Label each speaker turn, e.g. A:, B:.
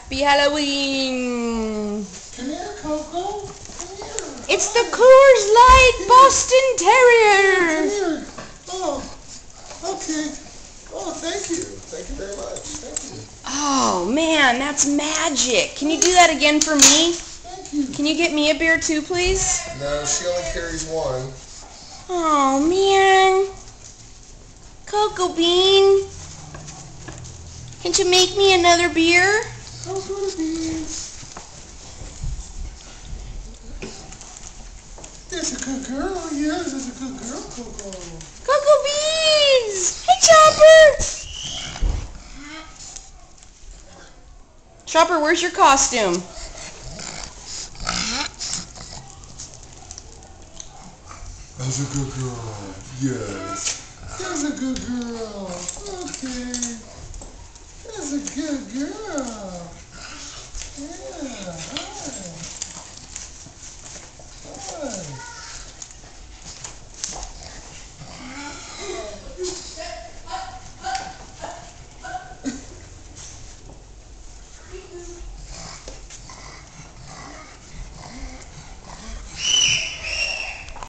A: Happy Halloween!
B: Come here, Coco. Come here.
A: It's the Coors Light Boston Terrier!
B: Come here. Oh, okay. Oh, thank you. Thank you very much. Thank you.
A: Oh, man, that's magic. Can you do that again for me?
B: Thank you.
A: Can you get me a beer too, please?
B: No, she only carries one.
A: Oh, man. Cocoa Bean. Can't you make me another beer?
B: Cocoa beans. That's a good girl. Yes, that's a good girl, Coco.
A: Cocoa Beans! Hey, Chopper! Chopper, where's your costume?
B: That's a good girl. Yes. That's a good girl. Okay. That's a good girl. Yeah.